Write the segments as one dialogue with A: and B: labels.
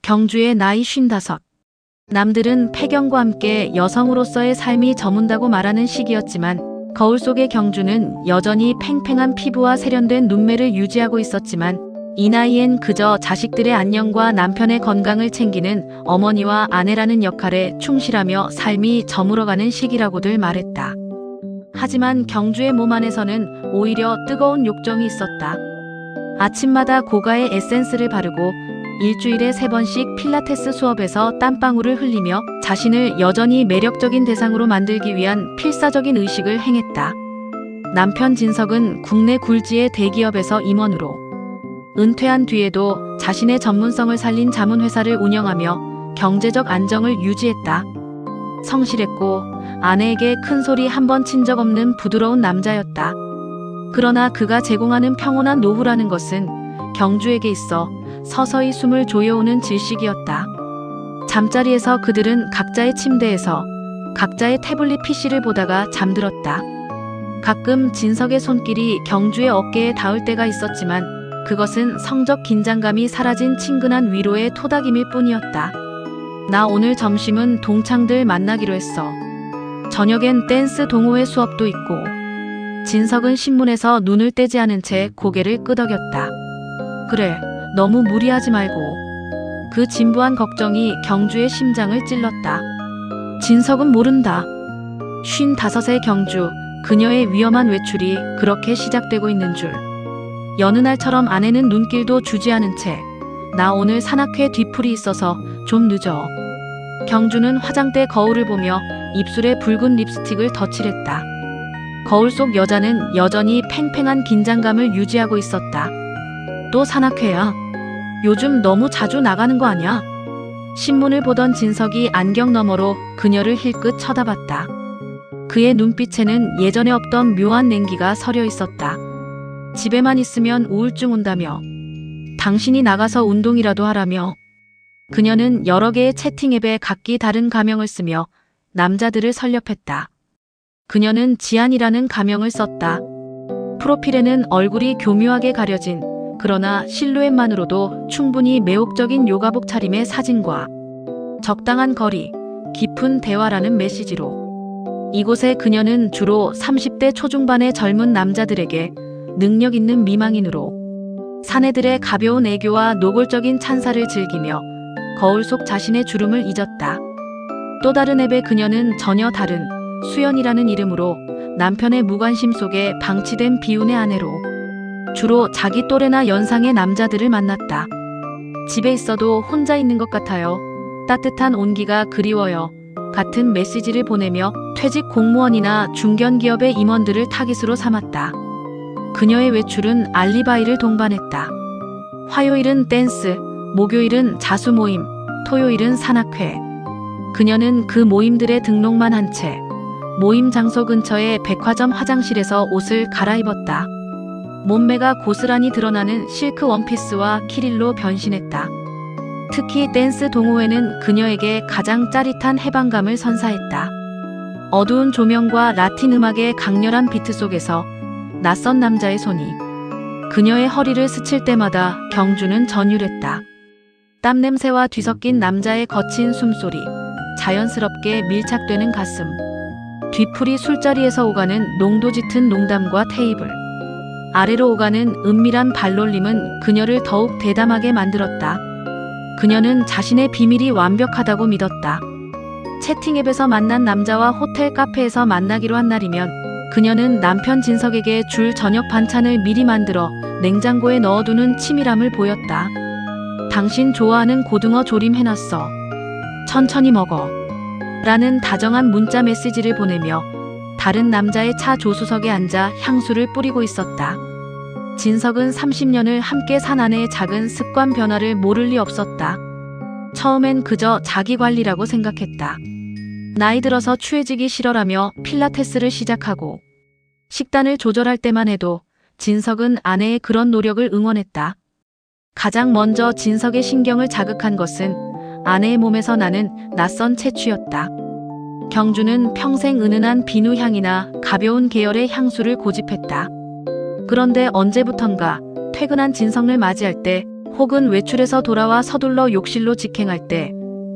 A: 경주의 나이 55. 남들은 패경과 함께 여성으로서의 삶이 저문다고 말하는 시기였지만 거울 속의 경주는 여전히 팽팽한 피부와 세련된 눈매를 유지하고 있었지만 이 나이엔 그저 자식들의 안녕과 남편의 건강을 챙기는 어머니와 아내라는 역할에 충실하며 삶이 저물어가는 시기라고들 말했다. 하지만 경주의 몸 안에서는 오히려 뜨거운 욕정이 있었다. 아침마다 고가의 에센스를 바르고 일주일에 3번씩 필라테스 수업에서 땀방울을 흘리며 자신을 여전히 매력적인 대상으로 만들기 위한 필사적인 의식을 행했다. 남편 진석은 국내 굴지의 대기업에서 임원으로 은퇴한 뒤에도 자신의 전문성을 살린 자문회사를 운영하며 경제적 안정을 유지했다. 성실했고 아내에게 큰 소리 한 번 친 적 없는 부드러운 남자였다. 그러나 그가 제공하는 평온한 노후라는 것은 경주에게 있어 서서히 숨을 조여오는 질식이었다. 잠자리에서 그들은 각자의 침대에서 각자의 태블릿 PC를 보다가 잠들었다. 가끔 진석의 손길이 경주의 어깨에 닿을 때가 있었지만 그것은 성적 긴장감이 사라진 친근한 위로의 토닥임일 뿐이었다. 나 오늘 점심은 동창들 만나기로 했어. 저녁엔 댄스 동호회 수업도 있고. 진석은 신문에서 눈을 떼지 않은 채 고개를 끄덕였다. 그래, 너무 무리하지 말고. 그 진부한 걱정이 경주의 심장을 찔렀다. 진석은 모른다. 55의 경주, 그녀의 위험한 외출이 그렇게 시작되고 있는 줄. 여느 날처럼 아내는 눈길도 주지 않은 채 나 오늘 산악회 뒤풀이 있어서 좀 늦어. 경주는 화장대 거울을 보며 입술에 붉은 립스틱을 덧칠했다. 거울 속 여자는 여전히 팽팽한 긴장감을 유지하고 있었다. 또 산악회야? 요즘 너무 자주 나가는 거 아니야? 신문을 보던 진석이 안경 너머로 그녀를 힐끗 쳐다봤다. 그의 눈빛에는 예전에 없던 묘한 냉기가 서려 있었다. 집에만 있으면 우울증 온다며. 당신이 나가서 운동이라도 하라며. 그녀는 여러 개의 채팅 앱에 각기 다른 가명을 쓰며 남자들을 설렵했다. 그녀는 지안이라는 가명을 썼다. 프로필에는 얼굴이 교묘하게 가려진 그러나 실루엣만으로도 충분히 매혹적인 요가복 차림의 사진과 적당한 거리, 깊은 대화라는 메시지로. 이곳에 그녀는 주로 30대 초중반의 젊은 남자들에게 능력 있는 미망인으로 사내들의 가벼운 애교와 노골적인 찬사를 즐기며 거울 속 자신의 주름을 잊었다. 또 다른 앱에 그녀는 전혀 다른 수연이라는 이름으로 남편의 무관심 속에 방치된 비운의 아내로 주로 자기 또래나 연상의 남자들을 만났다. 집에 있어도 혼자 있는 것 같아요. 따뜻한 온기가 그리워요. 같은 메시지를 보내며 퇴직 공무원이나 중견기업의 임원들을 타깃으로 삼았다. 그녀의 외출은 알리바이를 동반했다. 화요일은 댄스, 목요일은 자수 모임, 토요일은 산악회. 그녀는 그 모임들의 등록만 한 채 모임 장소 근처의 백화점 화장실에서 옷을 갈아입었다. 몸매가 고스란히 드러나는 실크 원피스와 키릴로 변신했다. 특히 댄스 동호회는 그녀에게 가장 짜릿한 해방감을 선사했다. 어두운 조명과 라틴 음악의 강렬한 비트 속에서 낯선 남자의 손이 그녀의 허리를 스칠 때마다 경주는 전율했다. 땀 냄새와 뒤섞인 남자의 거친 숨소리, 자연스럽게 밀착되는 가슴, 뒤풀이 술자리에서 오가는 농도 짙은 농담과 테이블, 아래로 오가는 은밀한 발놀림은 그녀를 더욱 대담하게 만들었다. 그녀는 자신의 비밀이 완벽하다고 믿었다. 채팅앱에서 만난 남자와 호텔 카페에서 만나기로 한 날이면 그녀는 남편 진석에게 줄 저녁 반찬을 미리 만들어 냉장고에 넣어두는 치밀함을 보였다. 당신 좋아하는 고등어 조림 해놨어. 천천히 먹어. 라는 다정한 문자 메시지를 보내며 다른 남자의 차 조수석에 앉아 향수를 뿌리고 있었다. 진석은 30년을 함께 산 아내의 작은 습관 변화를 모를 리 없었다. 처음엔 그저 자기 관리라고 생각했다. 나이 들어서 추해지기 싫어라며 필라테스를 시작하고 식단을 조절할 때만 해도 진석은 아내의 그런 노력을 응원했다. 가장 먼저 진석의 신경을 자극한 것은 아내의 몸에서 나는 낯선 채취였다. 경주는 평생 은은한 비누 향이나 가벼운 계열의 향수를 고집했다. 그런데 언제부턴가 퇴근한 진석을 맞이할 때 혹은 외출해서 돌아와 서둘러 욕실로 직행할 때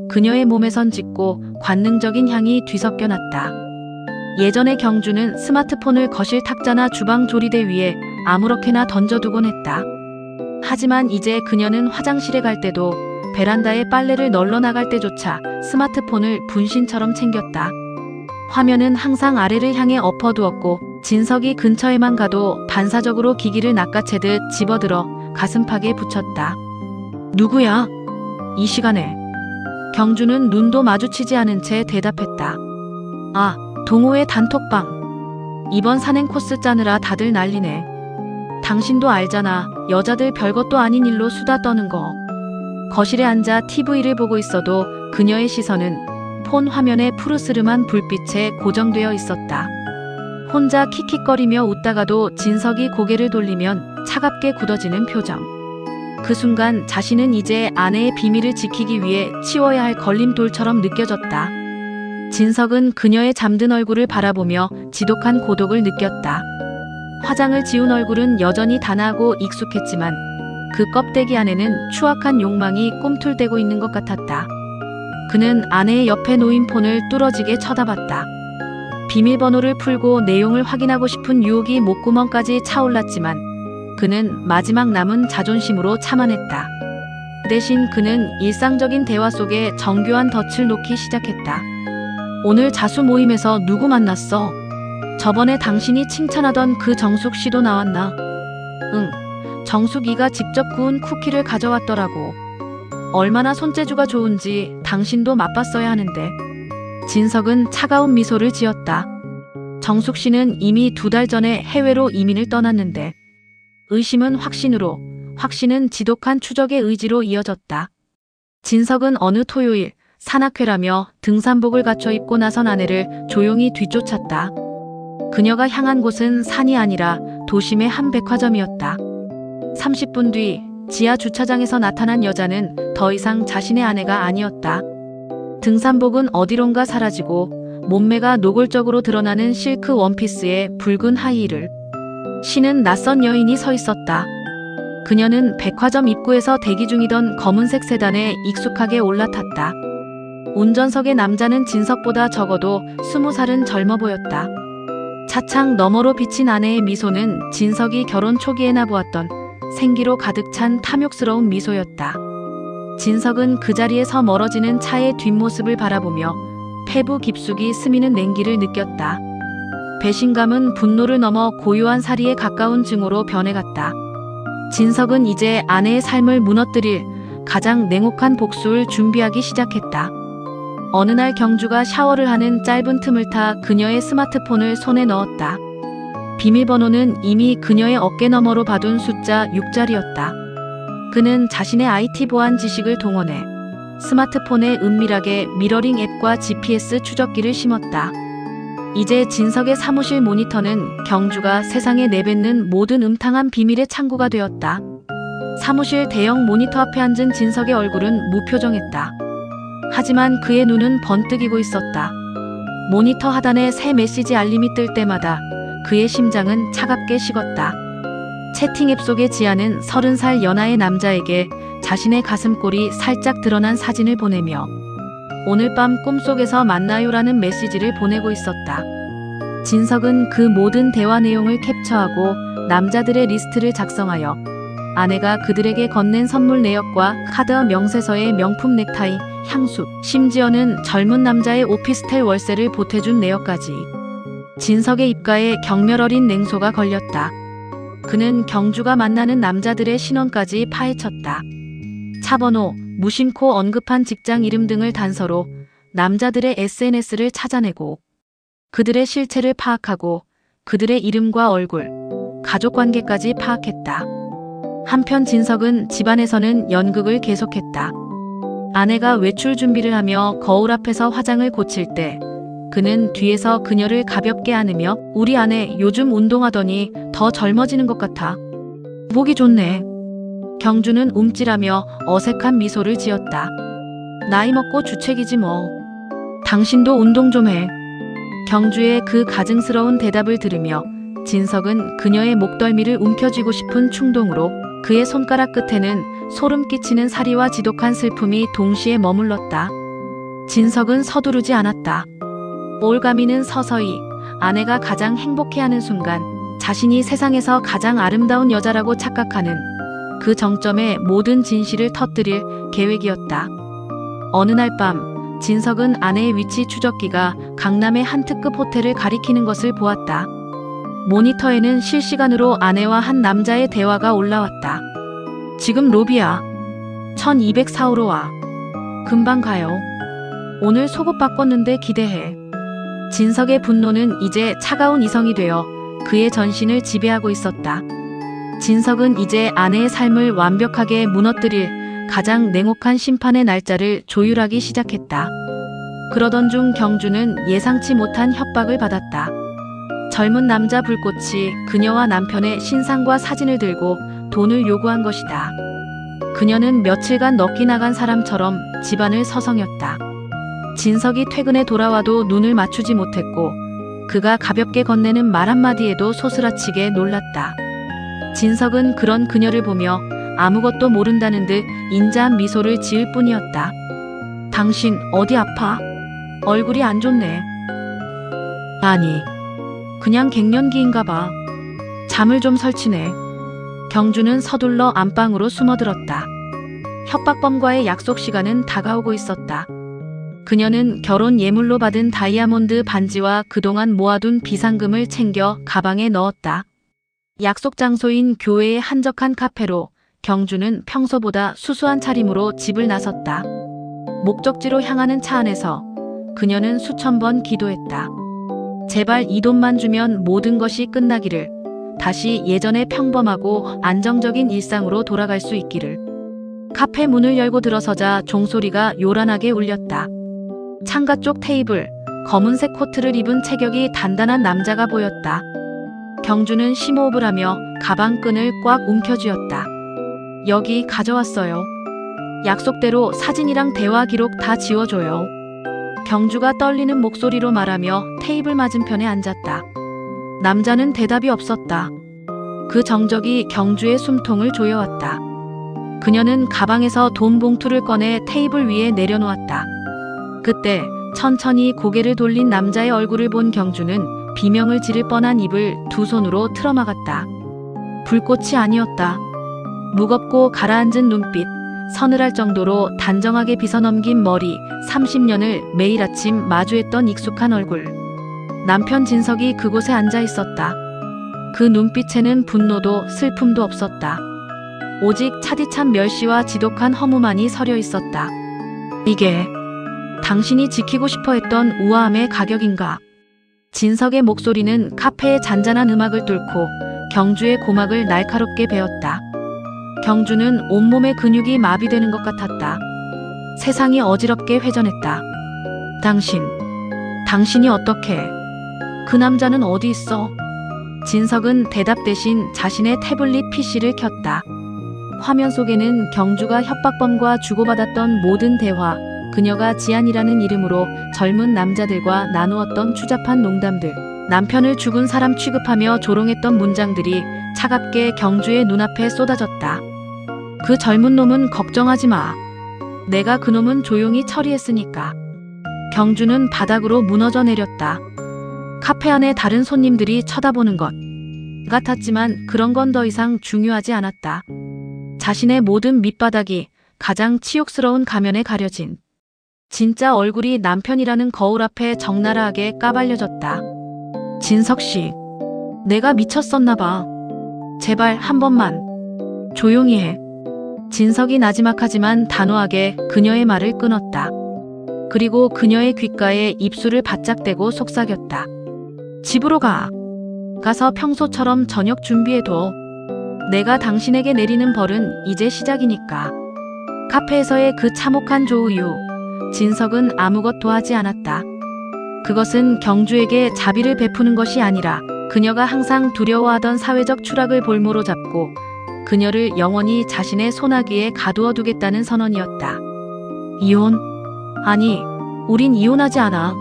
A: 그녀의 몸에선 짙고 관능적인 향이 뒤섞여 났다. 예전에 경주는 스마트폰을 거실 탁자나 주방 조리대 위에 아무렇게나 던져두곤 했다. 하지만 이제 그녀는 화장실에 갈 때도 베란다에 빨래를 널러 나갈 때조차 스마트폰을 분신처럼 챙겼다. 화면은 항상 아래를 향해 엎어두었고 진석이 근처에만 가도 반사적으로 기기를 낚아채듯 집어들어 가슴팍에 붙였다. 누구야? 이 시간에. 경주는 눈도 마주치지 않은 채 대답했다. 아, 동호회 단톡방. 이번 산행 코스 짜느라 다들 난리네. 당신도 알잖아. 여자들 별것도 아닌 일로 수다 떠는 거. 거실에 앉아 TV를 보고 있어도 그녀의 시선은 폰 화면의 푸르스름한 불빛에 고정되어 있었다. 혼자 킥킥거리며 웃다가도 진석이 고개를 돌리면 차갑게 굳어지는 표정. 그 순간 자신은 이제 아내의 비밀을 지키기 위해 치워야 할 걸림돌처럼 느껴졌다. 진석은 그녀의 잠든 얼굴을 바라보며 지독한 고독을 느꼈다. 화장을 지운 얼굴은 여전히 단아하고 익숙했지만 그 껍데기 안에는 추악한 욕망이 꿈틀대고 있는 것 같았다. 그는 아내의 옆에 놓인 폰을 뚫어지게 쳐다봤다. 비밀번호를 풀고 내용을 확인하고 싶은 유혹이 목구멍까지 차올랐지만 그는 마지막 남은 자존심으로 참아냈다. 대신 그는 일상적인 대화 속에 정교한 덫을 놓기 시작했다. 오늘 자수 모임에서 누구 만났어? 저번에 당신이 칭찬하던 그 정숙 씨도 나왔나? 응, 정숙이가 직접 구운 쿠키를 가져왔더라고. 얼마나 손재주가 좋은지 당신도 맛봤어야 하는데. 진석은 차가운 미소를 지었다. 정숙 씨는 이미 2달 전에 해외로 이민을 떠났는데 의심은 확신으로, 확신은 지독한 추적의 의지로 이어졌다. 진석은 어느 토요일 산악회라며 등산복을 갖춰 입고 나선 아내를 조용히 뒤쫓았다. 그녀가 향한 곳은 산이 아니라 도심의 한 백화점이었다. 30분 뒤 지하 주차장에서 나타난 여자는 더 이상 자신의 아내가 아니었다. 등산복은 어디론가 사라지고 몸매가 노골적으로 드러나는 실크 원피스에 붉은 하이힐을 신은 낯선 여인이 서 있었다. 그녀는 백화점 입구에서 대기 중이던 검은색 세단에 익숙하게 올라탔다. 운전석의 남자는 진석보다 적어도 20살은 젊어 보였다. 차창 너머로 비친 아내의 미소는 진석이 결혼 초기에나 보았던 생기로 가득 찬 탐욕스러운 미소였다. 진석은 그 자리에서 멀어지는 차의 뒷모습을 바라보며 폐부 깊숙이 스미는 냉기를 느꼈다. 배신감은 분노를 넘어 고요한 살이에 가까운 증오로 변해갔다. 진석은 이제 아내의 삶을 무너뜨릴 가장 냉혹한 복수를 준비하기 시작했다. 어느 날 경주가 샤워를 하는 짧은 틈을 타 그녀의 스마트폰을 손에 넣었다. 비밀번호는 이미 그녀의 어깨 너머로 봐둔 숫자 6자리였다. 그는 자신의 IT 보안 지식을 동원해 스마트폰에 은밀하게 미러링 앱과 GPS 추적기를 심었다. 이제 진석의 사무실 모니터는 경주가 세상에 내뱉는 모든 음탕한 비밀의 창구가 되었다. 사무실 대형 모니터 앞에 앉은 진석의 얼굴은 무표정했다. 하지만 그의 눈은 번뜩이고 있었다. 모니터 하단에 새 메시지 알림이 뜰 때마다 그의 심장은 차갑게 식었다. 채팅 앱 속의 지아는 30살 연하의 남자에게 자신의 가슴골이 살짝 드러난 사진을 보내며 오늘 밤 꿈속에서 만나요라는 메시지를 보내고 있었다. 진석은 그 모든 대화 내용을 캡처하고 남자들의 리스트를 작성하여 아내가 그들에게 건넨 선물 내역과 카드 명세서의 명품 넥타이, 향수, 심지어는 젊은 남자의 오피스텔 월세를 보태준 내역까지. 진석의 입가에 경멸 어린 냉소가 걸렸다. 그는 경주가 만나는 남자들의 신원까지 파헤쳤다. 차번호, 무심코 언급한 직장 이름 등을 단서로 남자들의 SNS를 찾아내고 그들의 실체를 파악하고 그들의 이름과 얼굴, 가족관계까지 파악했다. 한편 진석은 집안에서는 연극을 계속했다. 아내가 외출 준비를 하며 거울 앞에서 화장을 고칠 때 그는 뒤에서 그녀를 가볍게 안으며 우리 아내 요즘 운동하더니 더 젊어지는 것 같아. 보기 좋네. 경주는 움찔하며 어색한 미소를 지었다. 나이 먹고 주책이지 뭐. 당신도 운동 좀 해. 경주의 그 가증스러운 대답을 들으며 진석은 그녀의 목덜미를 움켜쥐고 싶은 충동으로 그의 손가락 끝에는 소름 끼치는 사리와 지독한 슬픔이 동시에 머물렀다. 진석은 서두르지 않았다. 올가미는 서서히 아내가 가장 행복해하는 순간 자신이 세상에서 가장 아름다운 여자라고 착각하는 그 정점에 모든 진실을 터뜨릴 계획이었다. 어느 날 밤 진석은 아내의 위치 추적기가 강남의 한 특급 호텔을 가리키는 것을 보았다. 모니터에는 실시간으로 아내와 한 남자의 대화가 올라왔다. 지금 로비야. 1204호로 와. 금방 가요. 오늘 속옷 바꿨는데 기대해. 진석의 분노는 이제 차가운 이성이 되어 그의 전신을 지배하고 있었다. 진석은 이제 아내의 삶을 완벽하게 무너뜨릴 가장 냉혹한 심판의 날짜를 조율하기 시작했다. 그러던 중 경주는 예상치 못한 협박을 받았다. 젊은 남자 불꽃이 그녀와 남편의 신상과 사진을 들고 돈을 요구한 것이다. 그녀는 며칠간 넋이 나간 사람처럼 집안을 서성였다. 진석이 퇴근에 돌아와도 눈을 맞추지 못했고 그가 가볍게 건네는 말 한마디에도 소스라치게 놀랐다. 진석은 그런 그녀를 보며 아무것도 모른다는 듯 인자한 미소를 지을 뿐이었다. 당신 어디 아파? 얼굴이 안 좋네. 아니, 그냥 갱년기인가 봐. 잠을 좀 설치네. 경주는 서둘러 안방으로 숨어들었다. 협박범과의 약속 시간은 다가오고 있었다. 그녀는 결혼 예물로 받은 다이아몬드 반지와 그동안 모아둔 비상금을 챙겨 가방에 넣었다. 약속 장소인 교회의 한적한 카페로 경주는 평소보다 수수한 차림으로 집을 나섰다. 목적지로 향하는 차 안에서 그녀는 수천 번 기도했다. 제발 이 돈만 주면 모든 것이 끝나기를, 다시 예전의 평범하고 안정적인 일상으로 돌아갈 수 있기를. 카페 문을 열고 들어서자 종소리가 요란하게 울렸다. 창가 쪽 테이블, 검은색 코트를 입은 체격이 단단한 남자가 보였다. 경주는 심호흡을 하며 가방 끈을 꽉 움켜쥐었다. 여기 가져왔어요. 약속대로 사진이랑 대화 기록 다 지워줘요. 경주가 떨리는 목소리로 말하며 테이블 맞은편에 앉았다. 남자는 대답이 없었다. 그 정적이 경주의 숨통을 조여왔다. 그녀는 가방에서 돈 봉투를 꺼내 테이블 위에 내려놓았다. 그때 천천히 고개를 돌린 남자의 얼굴을 본 경주는 비명을 지를 뻔한 입을 두 손으로 틀어막았다. 불꽃이 아니었다. 무겁고 가라앉은 눈빛, 서늘할 정도로 단정하게 빗어넘긴 머리, 30년을 매일 아침 마주했던 익숙한 얼굴. 남편 진석이 그곳에 앉아 있었다. 그 눈빛에는 분노도 슬픔도 없었다. 오직 차디찬 멸시와 지독한 허무만이 서려 있었다. 이게 당신이 지키고 싶어 했던 우아함의 가격인가? 진석의 목소리는 카페의 잔잔한 음악을 뚫고 경주의 고막을 날카롭게 베었다. 경주는 온몸의 근육이 마비되는 것 같았다. 세상이 어지럽게 회전했다. 당신이 어떻게? 그 남자는 어디 있어? 진석은 대답 대신 자신의 태블릿 PC를 켰다. 화면 속에는 경주가 협박범과 주고받았던 모든 대화, 그녀가 지안이라는 이름으로 젊은 남자들과 나누었던 추잡한 농담들, 남편을 죽은 사람 취급하며 조롱했던 문장들이 차갑게 경주의 눈앞에 쏟아졌다. 그 젊은 놈은 걱정하지 마. 내가 그 놈은 조용히 처리했으니까. 경주는 바닥으로 무너져 내렸다. 카페 안에 다른 손님들이 쳐다보는 것 같았지만 그런 건 더 이상 중요하지 않았다. 자신의 모든 밑바닥이 가장 치욕스러운 가면에 가려진 진짜 얼굴이 남편이라는 거울 앞에 적나라하게 까발려졌다. 진석 씨, 내가 미쳤었나 봐. 제발 한 번만 조용히 해. 진석이 나지막하지만 단호하게 그녀의 말을 끊었다. 그리고 그녀의 귓가에 입술을 바짝 대고 속삭였다. 집으로 가. 가서 평소처럼 저녁 준비해둬. 내가 당신에게 내리는 벌은 이제 시작이니까. 카페에서의 그 참혹한 조우 이후 진석은 아무것도 하지 않았다. 그것은 경주에게 자비를 베푸는 것이 아니라 그녀가 항상 두려워하던 사회적 추락을 볼모로 잡고 그녀를 영원히 자신의 소나기에 가두어 두겠다는 선언이었다. 이혼? 아니, 우린 이혼하지 않아.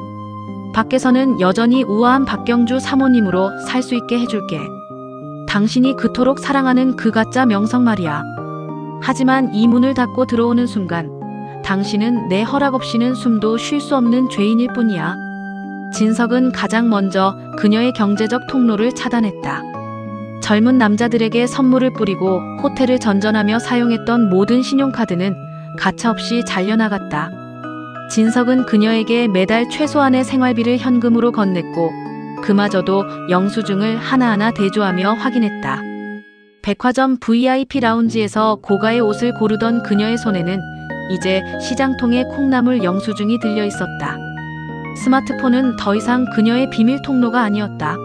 A: 밖에서는 여전히 우아한 박경주 사모님으로 살 수 있게 해줄게. 당신이 그토록 사랑하는 그 가짜 명성 말이야. 하지만 이 문을 닫고 들어오는 순간 당신은 내 허락 없이는 숨도 쉴 수 없는 죄인일 뿐이야. 진석은 가장 먼저 그녀의 경제적 통로를 차단했다. 젊은 남자들에게 선물을 뿌리고 호텔을 전전하며 사용했던 모든 신용카드는 가차없이 잘려나갔다. 진석은 그녀에게 매달 최소한의 생활비를 현금으로 건넸고 그마저도 영수증을 하나하나 대조하며 확인했다. 백화점 VIP 라운지에서 고가의 옷을 고르던 그녀의 손에는 이제 시장통에 콩나물 영수증이 들려 있었다. 스마트폰은 더 이상 그녀의 비밀 통로가 아니었다.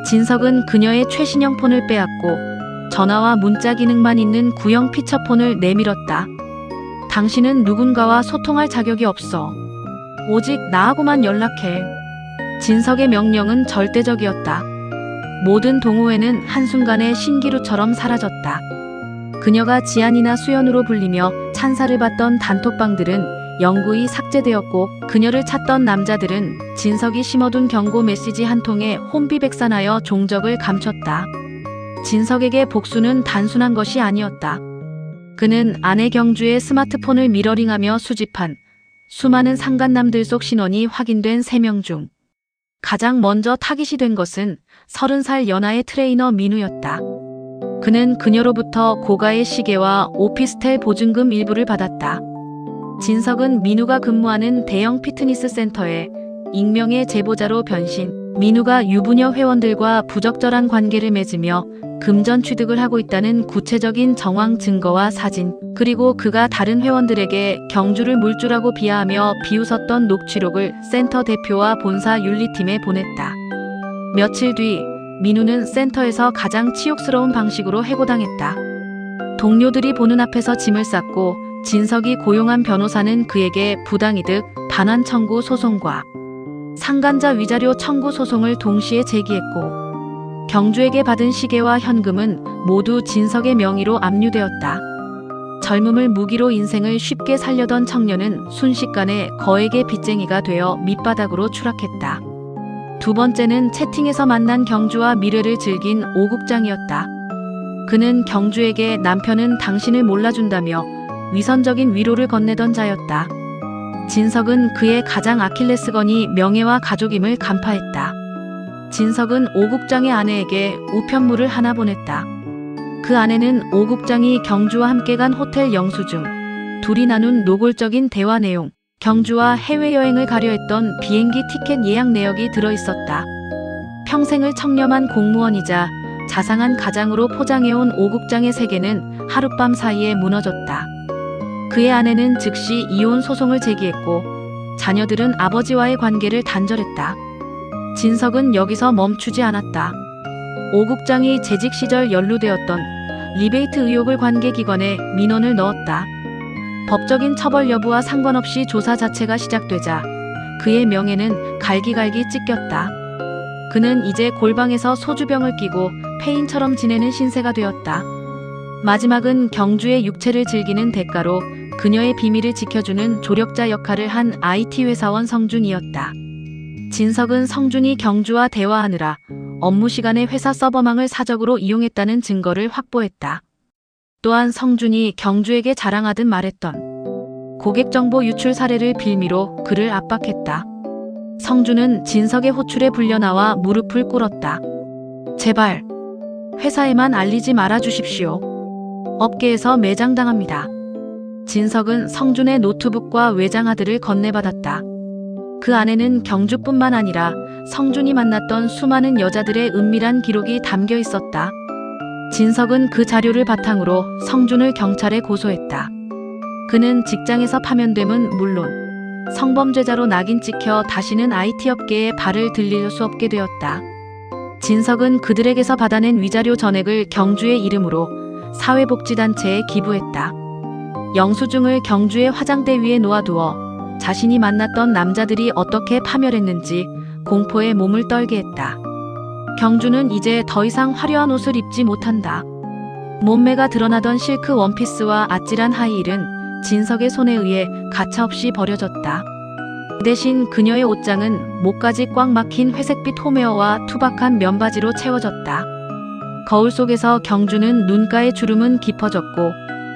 A: 진석은 그녀의 최신형 폰을 빼앗고 전화와 문자 기능만 있는 구형 피처폰을 내밀었다. 당신은 누군가와 소통할 자격이 없어. 오직 나하고만 연락해. 진석의 명령은 절대적이었다. 모든 동호회는 한순간에 신기루처럼 사라졌다. 그녀가 지안이나 수연으로 불리며 찬사를 받던 단톡방들은 영구히 삭제되었고 그녀를 찾던 남자들은 진석이 심어둔 경고 메시지 한 통에 혼비백산하여 종적을 감췄다. 진석에게 복수는 단순한 것이 아니었다. 그는 아내 경주의 스마트폰을 미러링하며 수집한 수많은 상간남들 속 신원이 확인된 3명 중 가장 먼저 타깃이 된 것은 30살 연하의 트레이너 민우였다. 그는 그녀로부터 고가의 시계와 오피스텔 보증금 일부를 받았다. 진석은 민우가 근무하는 대형 피트니스 센터에 익명의 제보자로 변신, 민우가 유부녀 회원들과 부적절한 관계를 맺으며 금전 취득을 하고 있다는 구체적인 정황 증거와 사진, 그리고 그가 다른 회원들에게 경주를 물주라고 비하하며 비웃었던 녹취록을 센터 대표와 본사 윤리팀에 보냈다. 며칠 뒤 민우는 센터에서 가장 치욕스러운 방식으로 해고당했다. 동료들이 보는 앞에서 짐을 쌌고 진석이 고용한 변호사는 그에게 부당이득, 반환 청구 소송과 상간자 위자료 청구 소송을 동시에 제기했고 경주에게 받은 시계와 현금은 모두 진석의 명의로 압류되었다. 젊음을 무기로 인생을 쉽게 살려던 청년은 순식간에 거액의 빚쟁이가 되어 밑바닥으로 추락했다. 두 번째는 채팅에서 만난 경주와 미래를 즐긴 오국장이었다. 그는 경주에게 남편은 당신을 몰라준다며 위선적인 위로를 건네던 자였다. 진석은 그의 가장 아킬레스건이 명예와 가족임을 간파했다. 진석은 오국장의 아내에게 우편물을 하나 보냈다. 그 안에는 오국장이 경주와 함께 간 호텔 영수증, 둘이 나눈 노골적인 대화 내용, 경주와 해외여행을 가려 했던 비행기 티켓 예약 내역이 들어있었다. 평생을 청렴한 공무원이자 자상한 가장으로 포장해온 오국장의 세계는 하룻밤 사이에 무너졌다. 그의 아내는 즉시 이혼 소송을 제기했고 자녀들은 아버지와의 관계를 단절했다. 진석은 여기서 멈추지 않았다. 오국장이 재직 시절 연루되었던 리베이트 의혹을 관계기관에 민원을 넣었다. 법적인 처벌 여부와 상관없이 조사 자체가 시작되자 그의 명예는 갈기갈기 찢겼다. 그는 이제 골방에서 소주병을 끼고 폐인처럼 지내는 신세가 되었다. 마지막은 경주의 육체를 즐기는 대가로 그녀의 비밀을 지켜주는 조력자 역할을 한 IT 회사원 성준이었다. 진석은 성준이 경주와 대화하느라 업무 시간에 회사 서버망을 사적으로 이용했다는 증거를 확보했다. 또한 성준이 경주에게 자랑하듯 말했던 고객 정보 유출 사례를 빌미로 그를 압박했다. 성준은 진석의 호출에 불려나와 무릎을 꿇었다. 제발 회사에만 알리지 말아 주십시오. 업계에서 매장당합니다. 진석은 성준의 노트북과 외장하드를 건네받았다. 그 안에는 경주뿐만 아니라 성준이 만났던 수많은 여자들의 은밀한 기록이 담겨 있었다. 진석은 그 자료를 바탕으로 성준을 경찰에 고소했다. 그는 직장에서 파면됨은 물론 성범죄자로 낙인 찍혀 다시는 IT 업계에 발을 들릴 수 없게 되었다. 진석은 그들에게서 받아낸 위자료 전액을 경주의 이름으로 사회복지단체에 기부했다. 영수증을 경주의 화장대 위에 놓아두어 자신이 만났던 남자들이 어떻게 파멸했는지 공포에 몸을 떨게 했다. 경주는 이제 더 이상 화려한 옷을 입지 못한다. 몸매가 드러나던 실크 원피스와 아찔한 하이힐은 진석의 손에 의해 가차없이 버려졌다. 대신 그녀의 옷장은 목까지 꽉 막힌 회색빛 홈웨어와 투박한 면바지로 채워졌다. 거울 속에서 경주는 눈가의 주름은 깊어졌고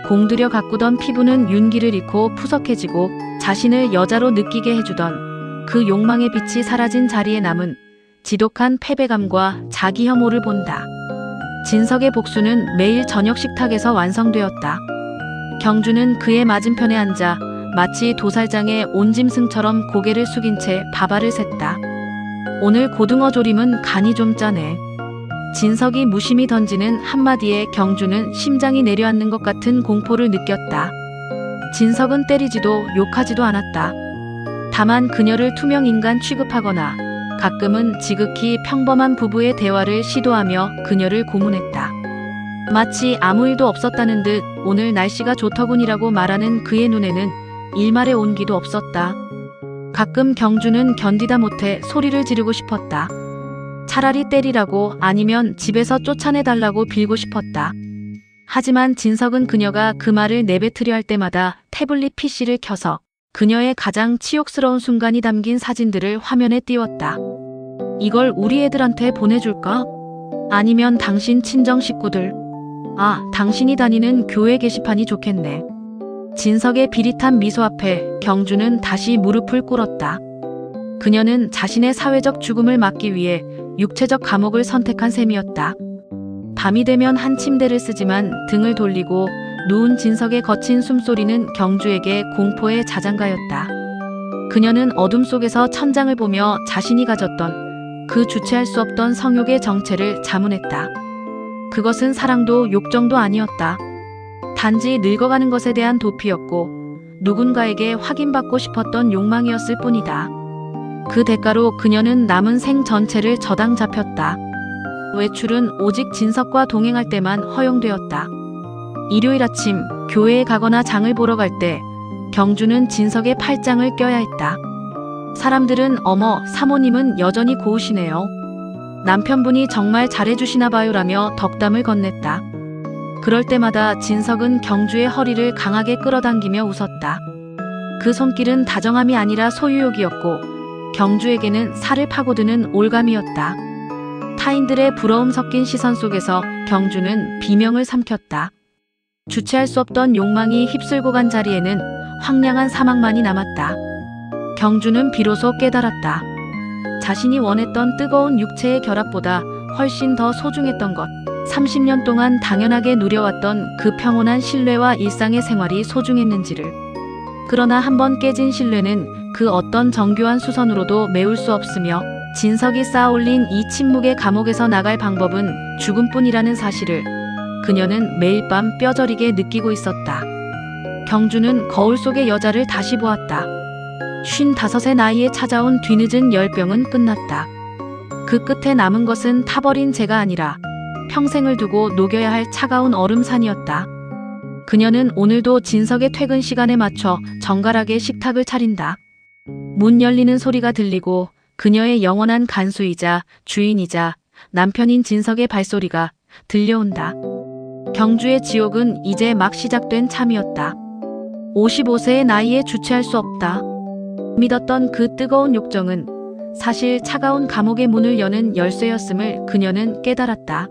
A: 공들여 가꾸던 피부는 윤기를 잃고 푸석해지고 자신을 여자로 느끼게 해주던 그 욕망의 빛이 사라진 자리에 남은 지독한 패배감과 자기 혐오를 본다. 진석의 복수는 매일 저녁 식탁에서 완성되었다. 경주는 그의 맞은편에 앉아 마치 도살장의 온짐승처럼 고개를 숙인 채 밥알을 샜다. 오늘 고등어 조림은 간이 좀 짜네. 진석이 무심히 던지는 한마디에 경주는 심장이 내려앉는 것 같은 공포를 느꼈다. 진석은 때리지도 욕하지도 않았다. 다만 그녀를 투명인간 취급하거나 가끔은 지극히 평범한 부부의 대화를 시도하며 그녀를 고문했다. 마치 아무 일도 없었다는 듯 오늘 날씨가 좋더군이라고 말하는 그의 눈에는 일말의 온기도 없었다. 가끔 경주는 견디다 못해 소리를 지르고 싶었다. 차라리 때리라고 아니면 집에서 쫓아내달라고 빌고 싶었다. 하지만 진석은 그녀가 그 말을 내뱉으려 할 때마다 태블릿 PC를 켜서 그녀의 가장 치욕스러운 순간이 담긴 사진들을 화면에 띄웠다. 이걸 우리 애들한테 보내줄까? 아니면 당신 친정 식구들? 아, 당신이 다니는 교회 게시판이 좋겠네. 진석의 비릿한 미소 앞에 경주는 다시 무릎을 꿇었다. 그녀는 자신의 사회적 죽음을 막기 위해 육체적 감옥을 선택한 셈이었다. 밤이 되면 한 침대를 쓰지만 등을 돌리고 누운 진석의 거친 숨소리는 경주에게 공포의 자장가였다. 그녀는 어둠 속에서 천장을 보며 자신이 가졌던 그 주체할 수 없던 성욕의 정체를 자문했다. 그것은 사랑도 욕정도 아니었다. 단지 늙어가는 것에 대한 도피였고 누군가에게 확인받고 싶었던 욕망이었을 뿐이다. 그 대가로 그녀는 남은 생 전체를 저당 잡혔다. 외출은 오직 진석과 동행할 때만 허용되었다. 일요일 아침 교회에 가거나 장을 보러 갈 때 경주는 진석의 팔짱을 껴야 했다. 사람들은 어머, 사모님은 여전히 고우시네요. 남편분이 정말 잘해주시나 봐요라며 덕담을 건넸다. 그럴 때마다 진석은 경주의 허리를 강하게 끌어당기며 웃었다. 그 손길은 다정함이 아니라 소유욕이었고 경주에게는 살을 파고드는 올감이었다. 타인들의 부러움 섞인 시선 속에서 경주는 비명을 삼켰다. 주체할 수 없던 욕망이 휩쓸고 간 자리에는 황량한 사막만이 남았다. 경주는 비로소 깨달았다. 자신이 원했던 뜨거운 육체의 결합보다 훨씬 더 소중했던 것. 30년 동안 당연하게 누려왔던 그 평온한 신뢰와 일상의 생활이 소중했는지를. 그러나 한번 깨진 신뢰는 그 어떤 정교한 수선으로도 메울 수 없으며 진석이 쌓아올린 이 침묵의 감옥에서 나갈 방법은 죽음뿐이라는 사실을 그녀는 매일 밤 뼈저리게 느끼고 있었다. 경주는 거울 속의 여자를 다시 보았다. 55의 나이에 찾아온 뒤늦은 열병은 끝났다. 그 끝에 남은 것은 타버린 재가 아니라 평생을 두고 녹여야 할 차가운 얼음산이었다. 그녀는 오늘도 진석의 퇴근 시간에 맞춰 정갈하게 식탁을 차린다. 문 열리는 소리가 들리고 그녀의 영원한 간수이자 주인이자 남편인 진석의 발소리가 들려온다. 경주의 지옥은 이제 막 시작된 참이었다. 55세의 나이에 주체할 수 없다. 믿었던 그 뜨거운 욕정은 사실 차가운 감옥의 문을 여는 열쇠였음을 그녀는 깨달았다.